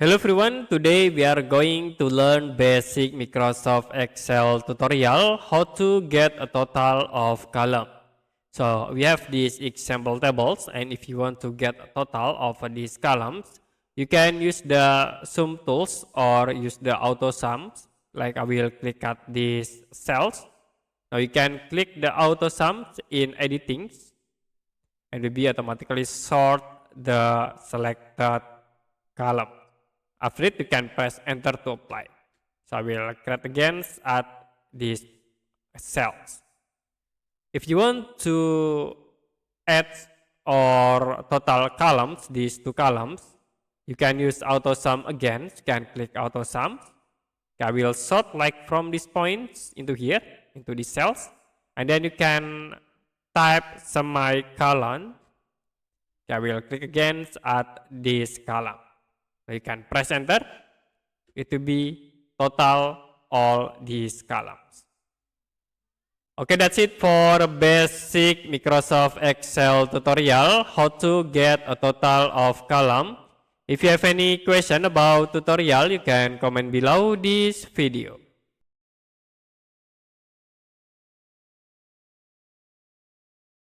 Hello everyone, today we are going to learn basic Microsoft Excel tutorial how to get a total of column. So we have these example tables, and if you want to get a total of these columns, you can use the sum tools or use the auto sums. Like I will click at these cells. Now you can click the auto sums in editing and will be automatically sort the selected column. After it, you can press enter to apply. So I will create again at these cells. If you want to add or total columns, these two columns, you can use auto sum again. You can click auto sum. I will sort like from these points into here, into these cells. And then you can type semicolon. I will click again at this column. You can press enter. It will be total all these columns. Okay, that's it for basic Microsoft Excel tutorial, how to get a total of column. If you have any question about tutorial, you can comment below this video.